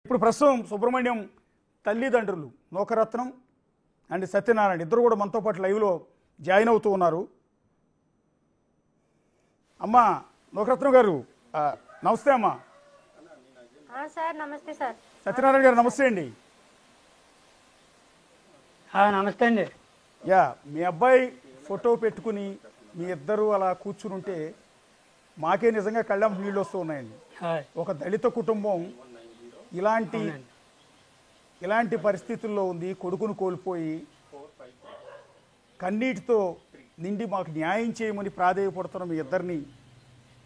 ఇప్పుడు ప్రస్తుతం సుబ్రహ్మణ్యం తల్లిదండ్రులు నోకరత్నం అండ్ సత్యనారాయణ ఇద్దరు కూడా మనతో పాటు లైవ్లో జాయిన్ అవుతూ ఉన్నారు. అమ్మా నోకరత్నం గారు నమస్తే అమ్మా. సార్ నమస్తే సార్. సత్యనారాయణ గారు నమస్తే అండి. నమస్తే అండి. యా మీ అబ్బాయి ఫోటో పెట్టుకుని మీ ఇద్దరు అలా కూర్చుని ఉంటే మాకే నిజంగా కళ్ళం నీళ్ళు వస్తూ ఉన్నాయండి. ఒక దళిత కుటుంబం ఇలాంటి పరిస్థితుల్లో ఉంది. కొడుకును కోల్పోయి కన్నీటితో నిండి మాకు న్యాయం చేయమని ప్రాధేయపడుతున్న మీ ఇద్దరిని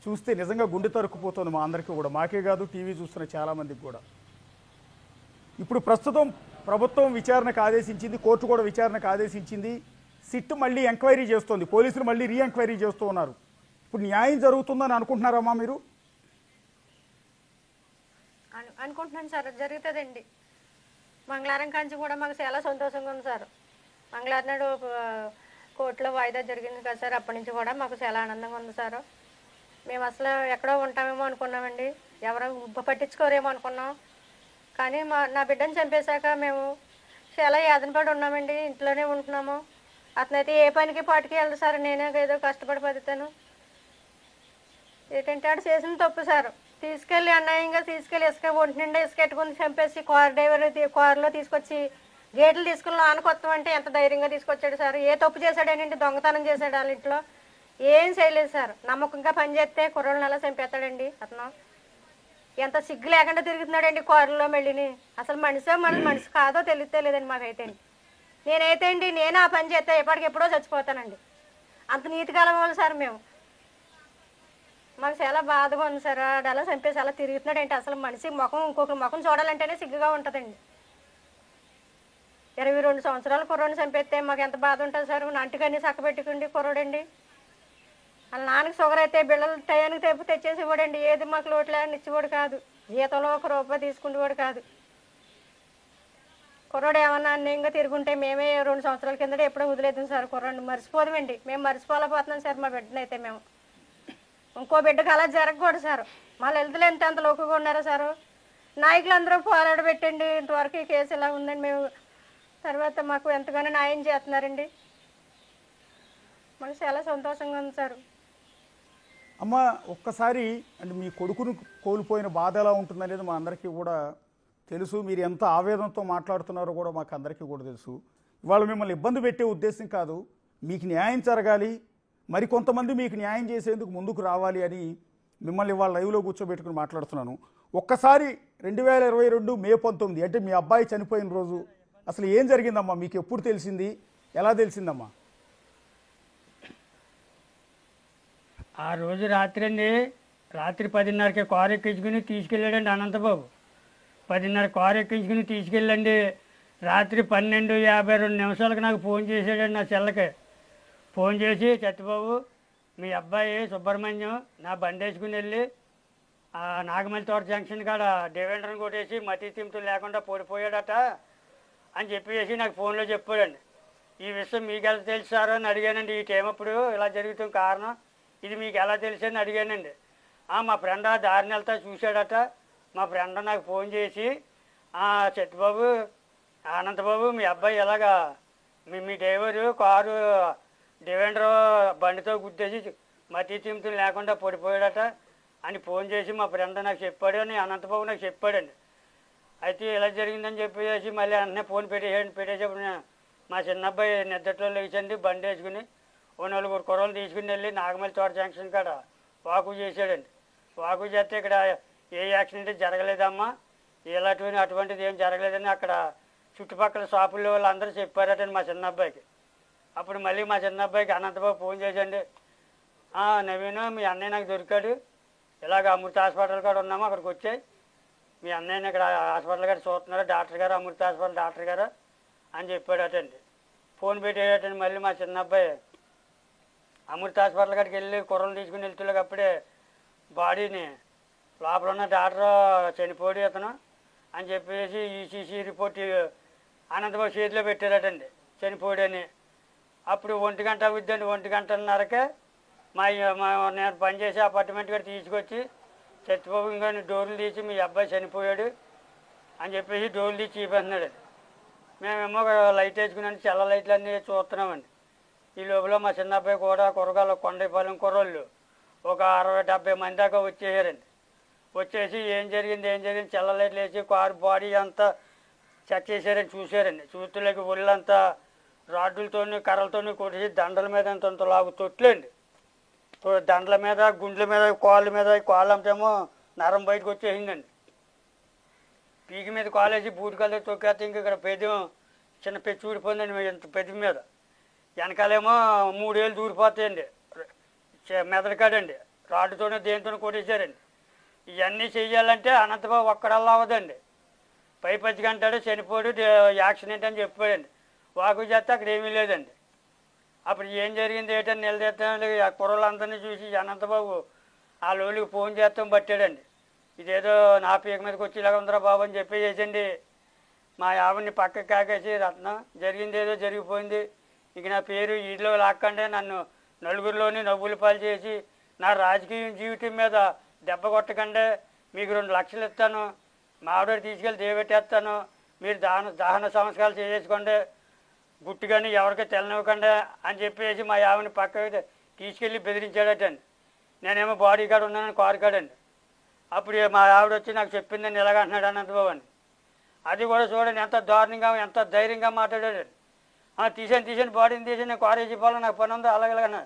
చూస్తే నిజంగా గుండె తరుక్కుపోతుంది మా అందరికీ కూడా, మాకే కాదు టీవీ చూస్తున్న చాలామందికి కూడా. ఇప్పుడు ప్రస్తుతం ప్రభుత్వం విచారణకు ఆదేశించింది, కోర్టు కూడా విచారణకు ఆదేశించింది. సిట్ మళ్ళీ ఎంక్వైరీ చేస్తోంది, పోలీసులు మళ్ళీ రీఎంక్వైరీ చేస్తూ ఉన్నారు. ఇప్పుడు న్యాయం జరుగుతుందని అనుకుంటున్నారమ్మా మీరు? అనుకుంటున్నాను సార్, జరుగుతుందండి. మంగళవారం కాంచి కూడా మాకు చాలా సంతోషంగా ఉంది సార్. మంగళవారం నాడు కోర్టులో వాయిదా జరిగింది కదా సార్, అప్పటి నుంచి కూడా మాకు చాలా ఆనందంగా ఉంది సార్. మేము అసలు ఎక్కడో ఉంటామేమో అనుకున్నామండి, ఎవరో పట్టించుకోరేమో అనుకున్నాం. కానీ నా బిడ్డను చంపేశాక మేము చాలా యాతన పడి ఉన్నామండి. ఇంట్లోనే ఉంటున్నాము. అతనైతే ఏ పనికి పాటికి వెళ్ళదు సార్, నేనే ఏదో కష్టపడి బతుకుతాను. ఏంటంటే ఆడు చేసిన తప్పు సార్. తీసుకెళ్ళి అన్యాయంగా తీసుకెళ్ళి ఇసుక ఒంటి నిండా ఇసుక ఎట్టుకుని చంపేసి కారులో తీసుకొచ్చి గేట్లు తీసుకుని లోనకొత్తం అంటే ఎంత ధైర్యంగా తీసుకొచ్చాడు సార్. ఏ తప్పు చేశాడేనండి, దొంగతనం చేశాడు వాళ్ళ ఇంట్లో, ఏం చేయలేదు సార్. నమ్మకంగా పనిచేస్తే కుర్రోళ్ళని అలా చంపేస్తాడండి అతను. ఎంత సిగ్గు లేకుండా తిరుగుతున్నాడండి కారులో మళ్ళీని. అసలు మనిషి కాదో తెలియలేదండి మాకైతే. నేనైతే అండి నేను ఆ పని చేస్తే ఎప్పటికెప్పుడో చచ్చిపోతానండి. అంత నీతికాలం వాళ్ళు సార్ మేము. మాకు చాలా బాధగా ఉంది సార్. అలా చంపేసి అలా తిరుగుతున్నాడంటే అసలు మనిషి ముఖం ఇంకొక ముఖం చూడాలంటేనే సిగ్గుగా ఉంటుందండి. 22 సంవత్సరాల కుర్రోడిని చంపేస్తే మాకు ఎంత బాధ ఉంటుంది సార్. నంటికన్నీ చక్కబెట్టుకుండి కుర్రోడండి. వాళ్ళ నాన్నకి షుగర్ అయితే బిళ్ళలు టయానికి తెచ్చేసి ఇవ్వడండి. ఏది మాకు లోట్లేని ఇచ్చేవాడు కాదు. జీతంలో ₹1 తీసుకునేవాడు కాదు. కుర్రోడు ఏమన్నా అన్యాయంగా తిరుగుంటే మేమే 2 సంవత్సరాల కిందట ఎప్పుడో వదిలేద్దాం సార్. కుర్రోడిని మర్చిపోదామండి. మేము మర్చిపోలేకపోతున్నాం సార్ మా బిడ్డనైతే. మేము ఇంకో బిడ్డకు అలా జరగకూడదు సార్. మళ్ళీ వెళ్తులు ఎంత లోకుగా ఉన్నారా సారు. నాయకులు అందరూ పోరాడబెట్టండి. ఇంతవరకు ఈ కేసు ఇలా ఉందండి. మేము తర్వాత మాకు ఎంతగానో న్యాయం చేస్తున్నారండి. మాకు చాలా సంతోషంగా ఉంది సార్. అమ్మ ఒక్కసారి అంటే మీ కొడుకును కోల్పోయిన బాధ ఎలా ఉంటుందనేది మా అందరికీ కూడా తెలుసు. మీరు ఎంత ఆవేదనతో మాట్లాడుతున్నారో కూడా మాకు అందరికీ కూడా తెలుసు. ఇవాళ మిమ్మల్ని ఇబ్బంది పెట్టే ఉద్దేశం కాదు, మీకు న్యాయం జరగాలి, మరి కొంతమంది మీకు న్యాయం చేసేందుకు ముందుకు రావాలి అని మిమ్మల్ని ఇవాళ లైవ్లో కూర్చోబెట్టుకుని మాట్లాడుతున్నాను. ఒక్కసారి 2022 మే 19 అంటే మీ అబ్బాయి చనిపోయిన రోజు అసలు ఏం జరిగిందమ్మా? మీకు ఎప్పుడు తెలిసింది, ఎలా తెలిసిందమ్మా? ఆ రోజు రాత్రి 10:30కి కారు ఎక్కించుకుని తీసుకెళ్ళాడండి అనంతబాబు. 10:30 కారు ఎక్కించుకుని తీసుకెళ్ళండి. రాత్రి 12:52 నాకు ఫోన్ చేశాడండి. నా చెల్లకి ఫోన్ చేసి, సత్యబాబు మీ అబ్బాయి సుబ్రహ్మణ్యం నా బండి వేసుకుని వెళ్ళి నాగమల్లి తోట జంక్షన్ కాడ డివెండర్ని కొట్టేసి మతి తిమ్ముతులు లేకుండా పడిపోయాడట అని చెప్పేసి నాకు ఫోన్లో చెప్పాడండి. ఈ విషయం మీకు ఎలా తెలుసారో అని అడిగానండి. ఈ టైం అప్పుడు ఇలా జరుగుతుంది కారణం ఇది మీకు ఎలా తెలుసు అని అడిగానండి. మా ఫ్రెండ్ ఆ దారిని వెళ్తా చూశాడట. మా ఫ్రెండ్ నాకు ఫోన్ చేసి, సత్యబాబు అనంతబాబు మీ అబ్బాయి ఎలాగా మీ డ్రైవరు కారు డివెండర్ బండితో గుద్దేసి మతి తిమ్ముతులు లేకుండా పడిపోయాడట అని ఫోన్ చేసి మా ఫ్రెండ్ నాకు చెప్పాడు అని అనంతబాబు నాకు చెప్పాడండి. అయితే ఇలా జరిగిందని చెప్పేసి మళ్ళీ అన్నీ ఫోన్ పెట్టేసేప్పుడు మా చిన్నబ్బాయి నిద్రలో లేచండి బండి వేసుకుని 4 కుర్రలు తీసుకుని వెళ్ళి నాగమల్లి తోట జంక్షన్ కాడ వాకు చేశాడండి. వాకు చేస్తే ఇక్కడ ఏ యాక్సిడెంట్ జరగలేదమ్మా, అటువంటిది ఏం జరగలేదని అక్కడ చుట్టుపక్కల షాపుల్లో వాళ్ళు అందరూ చెప్పారటండి మా చిన్నబ్బాయికి. అప్పుడు మళ్ళీ మా చిన్నబ్బాయికి అనంతబాబు ఫోన్ చేసండి, నవీను మీ అన్నయ్య నాకు దొరికాడు, ఇలాగ అమృత హాస్పిటల్ కాడ ఉన్నాము, అక్కడికి వచ్చాయి, మీ అన్నయ్యని ఇక్కడ హాస్పిటల్ గారు చూస్తున్నారు, డాక్టర్ గారు, అమృత హాస్పిటల్ డాక్టర్ గారు అని చెప్పాడటండి. ఫోన్ పెట్టేటండి. మళ్ళీ మా చిన్నబ్బాయి అమృత హాస్పిటల్ కాడికి వెళ్ళి కుర్రలు తీసుకుని వెళ్తులేక అప్పుడే బాడీని లోపల ఉన్న డాక్టర్ చనిపోయాడు ఇతను అని చెప్పేసి ఈసీసీ రిపోర్ట్ అనంతబాబు చేతిలో పెట్టారటండి చనిపోయాడని. అప్పుడు 1 గంట అవుద్దండి. 1 గంటన్నరకే నేను పనిచేసే అపార్ట్మెంట్ గారు తీసుకొచ్చి, సత్యబాబు ఇంకా డోర్లు తీసి మీ అబ్బాయి చనిపోయాడు అని చెప్పేసి డోర్లు తీసి చూపిస్తున్నాడండి. మేమేమో లైట్ వేసుకుని చల్ల లైట్లు అన్నీ చూస్తున్నామండి. ఈ లోపల మా చిన్న అబ్బాయి కూడా కూరగాయలు కొండపాలెం కుర్రోళ్ళు ఒక 60-70 మంది దాకా వచ్చేసారండి. వచ్చేసి ఏం జరిగింది చల్ల లైట్లు వేసి కారు బాడీ అంతా చెక్ చేశారని చూశారండి. చూతులకి ఒళ్ళంతా రాడ్డులతోని కర్రలతోని కొట్టేసి దండల మీద అంత లాగు తొట్లండి. దండల మీద గుండెల మీద కాళ్ళ మీద కాళ్ళంతేమో నరం బయటకు వచ్చేసిందండి. పీకి మీద కాలేసి బూటికాలు తొక్కేస్తే ఇంక ఇక్కడ పెదం చిన్న పెచ్చి ఊడిపోయిందండి. ఇంత పెద్ద మీద వెనకాలేమో 3 ఏళ్ళు దూరిపోతాయండి. మెదడుకాడండి రాడ్డుతోనే దేనితోనే కొట్టేశారండి. ఇవన్నీ చెయ్యాలంటే అనంతబాబు ఒక్కడల్లా అవ్వదండి. పైపచ్చిగా అంటాడు చనిపోడు యాక్సిడెంట్ అని చెప్పాడండి. వాకు చేస్తే అక్కడ ఏమీ లేదండి. అప్పుడు ఏం జరిగింది ఏంటని నిలదీస్తానండి. ఆ కుర్రలందరినీ చూసి అనంతబాబు ఆ లోలికి ఫోన్ చేస్తాం పట్టాడండి. ఇదేదో నా పీక మీదకి వచ్చి ఇలాగ ఉందరా బాబు అని చెప్పేసేసండి. మా ఆవిడ్ని పక్కకి కాకేసి రత్నం జరిగింది ఏదో జరిగిపోయింది, ఇక నా పేరు ఈలో లాక్కండి, నన్ను నలుగురిలోని నవ్వులు పాలు చేసి నా రాజకీయ జీవితం మీద దెబ్బ కొట్టకండి, మీకు 2 లక్షలు ఇస్తాను, మా ఆవిడ తీసుకెళ్ళి దేవెట్టేస్తాను, మీరు దహన సంస్కారాలు చేసుకోండి, గుట్టుగాని ఎవరికి తెలనివ్వకండి అని చెప్పేసి మా ఆవిడని పక్కకి తీసుకెళ్ళి బెదిరించాడటండి. నేనేమో బాడీ గార్డ్ ఉన్నానని కారు కాడండి. అప్పుడు మా ఆవిడ వచ్చి నాకు చెప్పిందని ఇలాగంటున్నాడు అనంతబాబు అని. అది కూడా చూడండి ఎంత దారుణంగా ఎంత ధైర్యంగా మాట్లాడాడండి. తీసాను బాడీని తీసాను, నేను కారు వేసిపోవాలి, నాకు పని ఉందో అలాగలాగన్నా.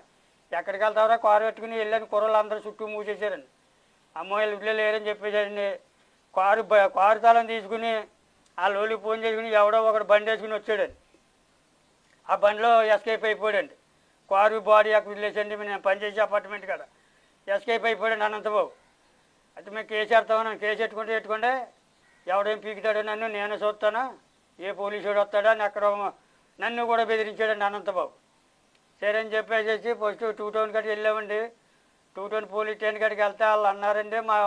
ఎక్కడికి వెళ్తావరా కారు పెట్టుకుని వెళ్ళాను. కుర్రలు అందరూ చుట్టూ మూసేశారండి. అమ్మాయిలు ఇళ్ళే లేరని చెప్పేసారండి. కారు తాళం తీసుకుని ఆ లోలికి ఫోన్ చేసుకుని ఎవడో ఒకడు బండి వేసుకుని వచ్చాడండి. ఆ బండిలో ఎస్కేప్ అయిపోయాడండి. కారు బాడీ అక్కడ వదిలేసండి. నేను పనిచేసే అపార్ట్మెంట్ కాడ ఎస్కేప్ అయిపోయాడండి అనంతబాబు. అయితే మేము కేసు ఎడతామని కేసు ఎట్టుకుంటే ఎవడేం పీకుతాడో నన్ను నేను చూస్తానా, ఏ పోలీసు వాడు వస్తాడా అని అక్కడ నన్ను కూడా బెదిరించాడండి అనంతబాబు. సరే అని చెప్పేసి ఫస్ట్ 2 టౌన్ కాడికి వెళ్ళామండి. 2 టౌన్ పోలీస్ స్టేషన్ కాడికి వెళ్తే వాళ్ళు అన్నారండి, మా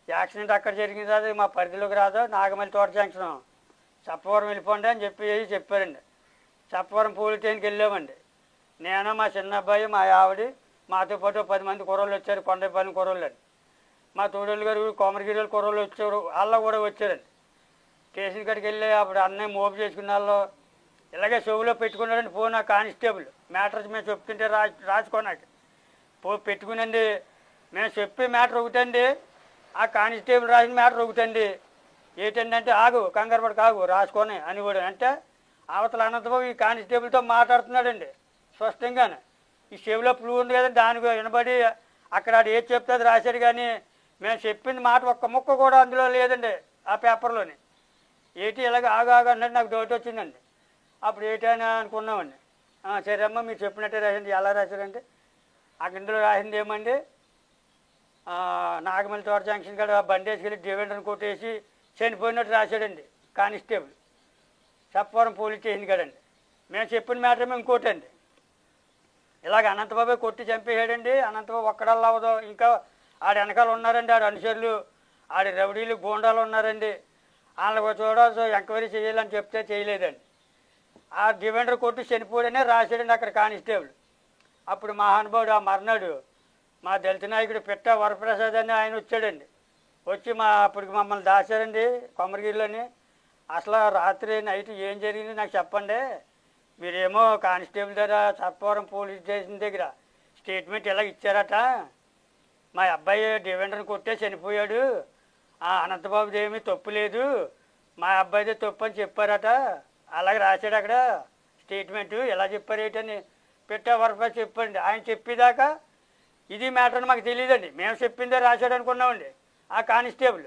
యాక్సిడెంట్ అక్కడ జరిగింది, అది మా పరిధిలోకి రాదు, నాగమల్లి తోట జంక్షన్ చప్పవరం వెళ్ళిపోండి అని చెప్పారండి. చప్పవరం పోలీస్ స్టేషన్కి వెళ్ళామండి. నేను మా చిన్న అబ్బాయి మా ఆవిడ మాతో పాటు 10 మంది కుర్రోళ్ళు వచ్చారు. కొండపాలెం కుర్రోళ్ళు అండి. మా తోడోళ్ళు గారు కోమరగిరి కుర్రోళ్ళు వచ్చారు, వాళ్ళు కూడా వచ్చారండి. స్టేషన్ కాడికి వెళ్ళి అప్పుడు అన్నయ్య మోపు చేసుకున్న వాళ్ళు ఇలాగే చెవులో పెట్టుకున్నాడండి ఫోన్. ఆ కానిస్టేబుల్ మ్యాటర్స్ మేము చెప్తుంటే రాసుకోనాకి పెట్టుకునండి. మేము చెప్పే మ్యాటర్ ఒకటండి, ఆ కానిస్టేబుల్ రాసిన మ్యాటర్ ఒకటండి. ఏంటంటే ఆగు కంగారు పడి కాగు రాసుకొని అని కూడా అంటే అవతల అనంతబాబు ఈ కానిస్టేబుల్తో మాట్లాడుతున్నాడండి స్పష్టంగానే. ఈ చెవిలో ఫ్లూ ఉంది కదా దానికి వినబడి అక్కడ ఆడు ఏది చెప్తే అది రాశాడు, కానీ మేము చెప్పింది మాట ఒక్క ముక్క కూడా అందులో లేదండి ఆ పేపర్లోని. ఏంటి ఇలాగ ఆగు అన్నట్టు నాకు డౌట్ వచ్చిందండి. అప్పుడు ఏంటని అనుకున్నామండి. సరే అమ్మ మీరు చెప్పినట్టే రాసింది, ఎలా రాశారంటే అక్కడ ఇందులో రాసింది ఏమండి, నాగమల్లి తోట జంక్షన్ కాడ బండి వేసుకెళ్ళి డివెండర్ని కొట్టేసి చనిపోయినట్టు రాశాడండి కానిస్టేబుల్ చప్పవరం పోలీస్ స్టేషన్ కాడండి. మేము చెప్పిన మ్యాటర్ మేము ఇంకోటి అండి, ఇలాగ అనంతబాబే కొట్టి చంపేసాడండి. అనంతబాబు ఒక్కడల్లా అవ్వదు, ఇంకా ఆడ వెనకాల ఉన్నారండి, ఆడ అనుచరులు, ఆడ రౌడీలు గూండాలు ఉన్నారండి. వాళ్ళకు చూడాల్సి ఎంక్వైరీ చేయాలని చెప్తే చేయలేదండి. ఆ డివెండర్ కొట్టి చనిపోయాడనే రాశాడండి అక్కడ కానిస్టేబుల్. అప్పుడు మహానుభావుడు ఆ మర్నాడు మా దళిత నాయకుడు పిట్ట వరప్రసాద్ అని ఆయన వచ్చాడండి. వచ్చి అప్పటికి మమ్మల్ని దాచారండి కొమరగిరిలోని. అసలు రాత్రి నైట్ ఏం జరిగింది నాకు చెప్పండి, మీరేమో కానిస్టేబుల్ దగ్గర చప్పవరం పోలీస్ స్టేషన్ దగ్గర స్టేట్మెంట్ ఇలా ఇచ్చారట, మా అబ్బాయి డివెండర్ని కొట్టే చనిపోయాడు, అనంతబాబుది ఏమీ తప్పు లేదు, మా అబ్బాయిదే తప్పు అని చెప్పారట, అలాగే రాశాడు అక్కడ స్టేట్మెంటు. ఎలా చెప్పారు ఏంటని పెట్టా వరప్రసాద్ చెప్పండి. ఆయన చెప్పేదాకా ఇది మ్యాటర్ అని మాకు తెలియదండి. మేము చెప్పిందే రాశాడు అనుకున్నామండి. ఆ కానిస్టేబుల్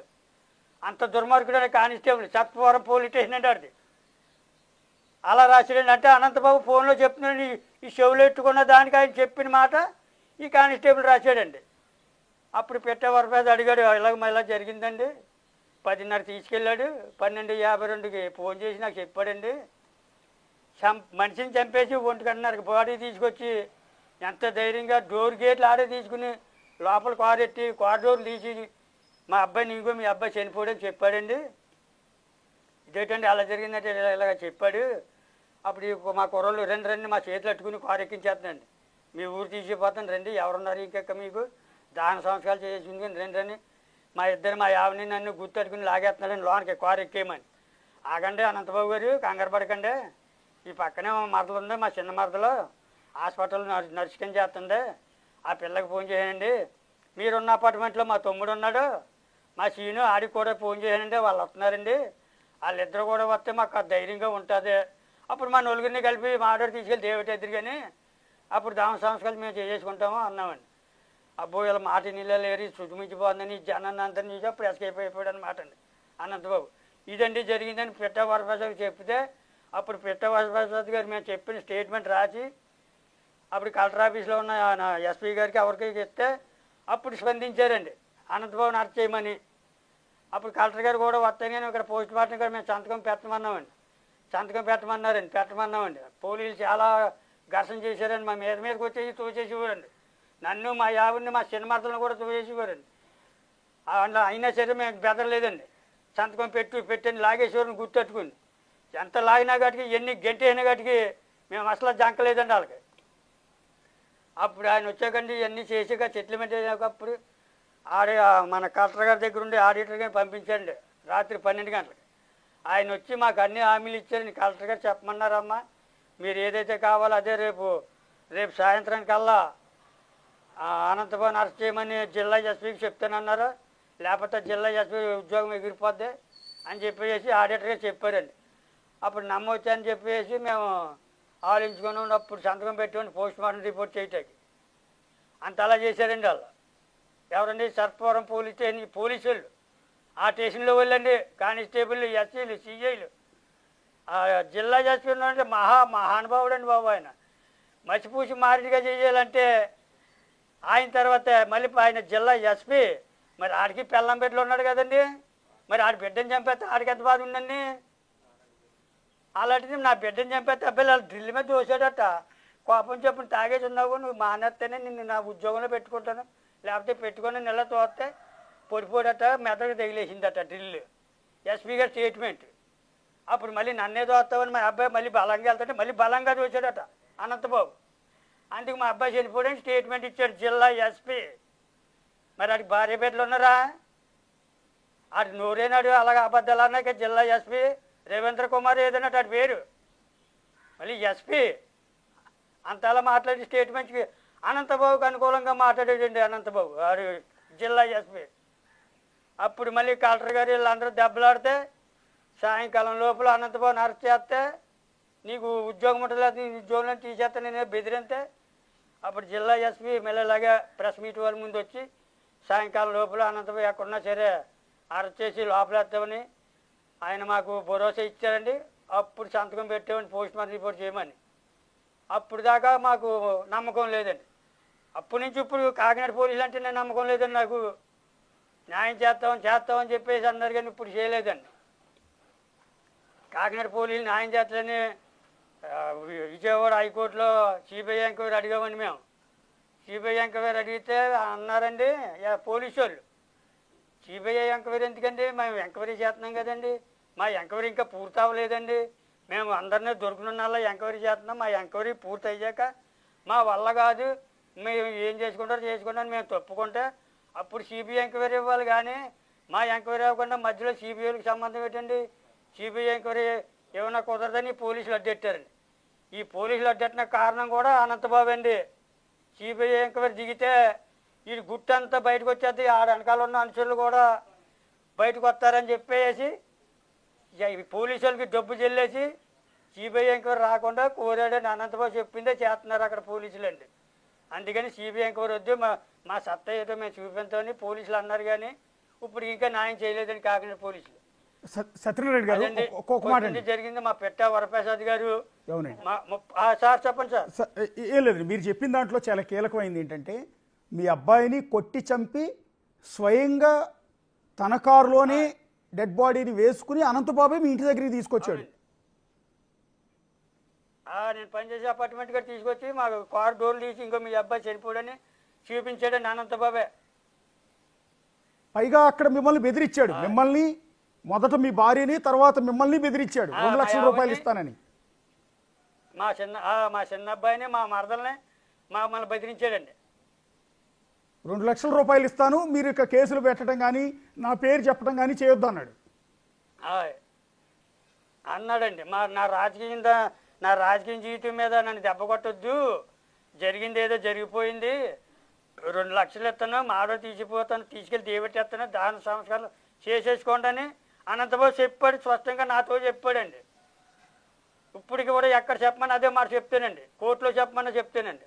అంత దుర్మార్గుడు అనే కానిస్టేబుల్ చప్పవరం పోలీస్ స్టేషన్ అంటే ఆడిది అలా రాశాడండి. అంటే అనంతబాబు ఫోన్లో చెప్తున్నాడు, ఈ చెవులు ఎట్టుకున్న దానికి ఆయన చెప్పిన మాట ఈ కానిస్టేబుల్ రాశాడండి. అప్పుడు పెట్టే వరప్రసాద్ అడిగాడు, ఇలా జరిగిందండి, 10:30 తీసుకెళ్ళాడు, 12:52కి ఫోన్ చేసి నాకు చెప్పాడండి, మనిషిని చంపేసి 1:30కి బాడీ తీసుకొచ్చి ఎంత ధైర్యంగా డోర్ గేట్లు ఆడే తీసుకుని లోపల కారు ఎట్టి కారిడోర్లు తీసి మా అబ్బాయిని ఇంకో మీ అబ్బాయి చనిపోయాడని చెప్పాడండి. ఇదేంటండి అలా జరిగిందంటే ఇలాగ చెప్పాడు. అప్పుడు మా కుర్రోళ్ళు రండి మా చేతులు అట్టుకుని కారు ఎక్కించేస్తానండి, మీ ఊరు తీసిపోతాను రండి, ఎవరున్నారు ఇంకెక్క మీకు దాన సంస్కారాలు చేసుకుని రండి మా యావని నన్ను గుర్తెట్టుకుని లాగేస్తున్నాడని లోనకి కారు ఎక్కేయమని. ఆగండి అనంతబాబు గారు, కంగారు పడకండి, ఈ పక్కనే మరదలు ఉంది, మా చిన్న మరదలు హాస్పిటల్ నర్సుకని చేస్తుంది, ఆ పిల్లకి ఫోన్ చేయండి. మీరున్న అపార్ట్మెంట్లో మా తమ్ముడు ఉన్నాడు, మా సీను, ఆడికి కూడా ఫోన్ చేయండి, వాళ్ళు వస్తున్నారండి, వాళ్ళిద్దరు కూడా వస్తే మాకు ధైర్యంగా ఉంటుంది. అప్పుడు మా నలుగురిని కలిపి మా ఆర్డర్ తీసుకెళ్ళి దేవుడి ఎదురు కానీ అప్పుడు దామ సంస్కృతి మేము చేసుకుంటాము అన్నామండి. అబ్బో ఇలా మాట నీళ్ళు లేరి శుచిమించిపోతుందని జనాన్ని అంతా నీకు అప్పుడు ఎస్కేప్ అయిపోయాడు అనమాట అండి అనంతబాబు. ఇదండి జరిగిందని పిట్ట వరప్రసాద్ చెప్తే అప్పుడు పిట్ట వరప్రసాద్ గారు మేము చెప్పిన స్టేట్మెంట్ రాసి అప్పుడు కలెక్టర్ ఆఫీస్లో ఉన్న ఎస్పీ గారికి ఎవరికి ఇస్తే అప్పుడు స్పందించారండి అనంతబాబుని అరెస్ట్ చేయమని. అప్పుడు కలెక్టర్ గారు కూడా వస్తాయి కానీ ఇక్కడ పోస్ట్ మార్టం గారు మేము సంతకం పెట్టమన్నామండి, సంతకం పెట్టమన్నామండి. పోలీసులు చాలా ఘర్షణ చేశారండి, మా మీదకి వచ్చేసి తోచేసేవారండి, నన్ను మా యావుని మా చిన్నమర్తలను కూడా తోచేసేవారండి. అందులో అయినా సరే మేము బెదరలేదండి, సంతకం పెట్టని లాగేసేవారిని గుర్తెట్టుకుని. ఎంత లాగినా కాటికి ఎన్ని గంట అయినా కాటికి మేము అసలు జంకలేదండి వాళ్ళకి. అప్పుడు ఆయన వచ్చాకండి ఇవన్నీ చేసాక సెటిల్మెంట్ అయ్యాకప్పుడు మన కలెక్టర్ గారి దగ్గర ఉండి ఆడిటర్ గారిని పంపించండి రాత్రి 12 గంటలకి. ఆయన వచ్చి మాకు అన్ని హామీలు ఇచ్చారని కలెక్టర్ గారు చెప్పమన్నారమ్మా, మీరు ఏదైతే కావాలో అదే రేపు సాయంత్రానికల్లా అనంతబాబుని అరెస్ట్ చేయమని జిల్లా ఎస్పీకి చెప్తానన్నారు, లేకపోతే జిల్లా ఎస్పీ ఉద్యోగం ఎగిరిపోద్ది అని చెప్పేసి ఆడిటర్ గారు చెప్పారండి. అప్పుడు నమ్మొచ్చు అని చెప్పేసి మేము ఆలోచించుకుని అప్పుడు సంతకం పెట్టుకొని పోస్ట్ మార్టం రిపోర్ట్ చేయటానికి అంత అలా చేశారండి వాళ్ళు. ఎవరండి? సర్పవరం పోలీసులు ఆ స్టేషన్లో వెళ్ళండి, కానిస్టేబుల్, ఎస్సీలు, సిఐలు, జిల్లా ఎస్పీ ఉన్నాడంటే మహానుభావుడు అండి బాబు. ఆయన మసిపూసి మారిగా చేయాలంటే ఆయన తర్వాత మళ్ళీ ఆయన జిల్లా ఎస్పీ, మరి ఆడికి పెళ్ళం బిడ్డలు ఉన్నాడు కదండి, మరి ఆడి బిడ్డని చంపేస్తే ఆడికి ఎంత బాధ ఉందండి. అలాంటిది నా బిడ్డని చంపేస్తే అబ్బాయి వాళ్ళు డ్రిల్ మీద దోసాడట, కోపం చెప్పిన తాగేసి ఉన్నావు, నువ్వు మానేస్తేనే నిన్ను నా ఉద్యోగంలో పెట్టుకుంటాను, లేకపోతే పెట్టుకొని నెల తోస్తే పొడిపోడట మెదడు తగిలేసిందట డ్రిల్. ఎస్పీ గారి స్టేట్మెంట్. అప్పుడు మళ్ళీ నన్నే దోస్తావని మా అబ్బాయి మళ్ళీ బలంగా వెళ్తుంటే మళ్ళీ బలంగా దోచాడట అనంతబాబు. అందుకు మా అబ్బాయి చనిపోవడానికి స్టేట్మెంట్ ఇచ్చాడు జిల్లా ఎస్పీ. మరి ఆడికి భార్య బిడ్డలు ఉన్నారా? ఆడు నోరేనాడు అలాగ అబద్ధాలు అన్నాక జిల్లా ఎస్పీ రేవేంద్ర కుమార్ ఏదన్నట్టు ఆడి పేరు, మళ్ళీ ఎస్పీ అంతలా మాట్లాడి స్టేట్మెంట్కి అనంతబాబుకి అనుకూలంగా మాట్లాడేదండి అనంతబాబు ఆడు జిల్లా ఎస్పీ. అప్పుడు మళ్ళీ కలెక్టర్ గారు వీళ్ళందరూ దెబ్బలాడితే సాయంకాలం లోపల అనంతబాబుని అరెస్ట్ చేస్తే నీకు ఉద్యోగం ఉండలేదు, నీ ఉద్యోగంలో తీసేస్తే నేను బెదిరితే అప్పుడు జిల్లా ఎస్పీ మెల్లలాగా ప్రెస్ మీట్ వాళ్ళ ముందు వచ్చి సాయంకాలం లోపల అనంతబాబు ఎక్కడున్నా సరే అరెస్ట్ చేసి లోపలేస్తామని ఆయన మాకు భరోసా ఇచ్చారండి. అప్పుడు సంతకం పెట్టామని పోస్ట్ మార్టం రిపోర్ట్ చేయమని. అప్పుడు దాకా మాకు నమ్మకం లేదండి. అప్పటి నుంచి ఇప్పుడు కాకినాడ పోలీసులు అంటే నేను నమ్మకం లేదండి, నాకు న్యాయం చేస్తామని చెప్పేసి అన్నారు కానీ ఇప్పుడు చేయలేదండి. కాకినాడ పోలీసులు న్యాయం చేస్తారని విజయవాడ హైకోర్టులో సిబిఐ ఎంక్వైరీ అడిగామని మేము. సిబిఐ ఎంక్వైరీ అడిగితే అన్నారండి పోలీసు వాళ్ళు, సిబిఐ ఎంక్వైరీ ఎందుకండి, మేము ఎంక్వైరీ చేస్తున్నాం కదండి, మా ఎంక్వైరీ ఇంకా పూర్తి అవ్వలేదండి, మేము అందరినీ దొరుకుతున్నలా ఎంక్వైరీ చేస్తున్నాం, మా ఎంక్వైరీ పూర్తి అయ్యాక మా వల్ల కాదు, మేము ఏం చేసుకుంటారని మేము తప్పుకుంటే అప్పుడు సిబిఐ ఎంక్వైరీ ఇవ్వాలి. కానీ మా ఎంక్వైరీ అవ్వకుండా మధ్యలో సిబిఐకి సంబంధం ఏంటండి, సిబిఐ ఎంక్వైరీ ఏమైనా కుదరదని పోలీసులు అడ్డెట్టారండి. ఈ పోలీసులు అడ్డెట్టిన కారణం కూడా అనంతబాబు అండి. సిబిఐ ఎంక్వైరీ దిగితే ఈ గుట్టంతా బయటకు వచ్చేది, ఆడ వెనకాల ఉన్న అనుచరులు కూడా బయటకు వస్తారని చెప్పేసి పోలీసులకి డబ్బు చెల్లేసి సిబిఐ ఎంక్వైరీ రాకుండా కోరాడని అనంతబాబు చెప్పిందే చేస్తున్నారు అక్కడ పోలీసులు అండి. అందుకని సిబిఐ ఎంక్వైరీ వద్దు, మా సత్తా ఏదో మేము చూపించామని పోలీసులు అన్నారు. కానీ ఇప్పుడు ఇంకా న్యాయం చేయలేదని కాకినాడ పోలీసులు. సత్యనారాయణ గారు ఒక్కొక్క మాట జరిగింది. మా పెట్ట వరప్రసాద్ గారు సార్ చెప్పండి సార్. ఏం లేదు, మీరు చెప్పిన దాంట్లో చాలా కీలకమైంది ఏంటంటే మీ అబ్బాయిని కొట్టి చంపి స్వయంగా తన కారులోనే డెడ్ బాడీని వేసుకుని అనంతబాబే మీ ఇంటి దగ్గరికి తీసుకొచ్చాడు. నేను పనిచేసే అపార్ట్మెంట్ గారు తీసుకొచ్చి మా కారు డోర్లు తీసి ఇంకో మీ అబ్బాయి చనిపోడని చూపించాడండి అనంతబాబే. పైగా అక్కడ మిమ్మల్ని బెదిరించాడు, మిమ్మల్ని మొదట మీ భార్యని తర్వాత మిమ్మల్ని బెదిరించాడు 2 లక్షల రూపాయలు ఇస్తానని. మా చిన్న అబ్బాయిని మా మరదల్ని మమ్మల్ని బెదిరించాడండి. 2,00,000 ఇస్తాను, మీరు ఇక కేసులు పెట్టడం కానీ నా పేరు చెప్పడం కానీ చేయొద్దు అన్నాడు. ఆయ్. అన్నాడండి. నా రాజకీయ జీవితం మీద నన్ను దెబ్బ కొట్టొద్దు, జరిగింది ఏదో జరిగిపోయింది, 2,00,000 ఇస్తాను, మాడో తీసిపోతాను, తీసుకెళ్ళి దేవెట్టేస్తాను, దాన సంస్కారం చేసేసుకోండి అని అనంతబాబు చెప్పాడు. స్పష్టంగా నాతో చెప్పాడండి. ఇప్పటికి కూడా ఎక్కడ చెప్పమని అదే మాట చెప్తానండి, కోర్టులో చెప్పమని చెప్తానండి.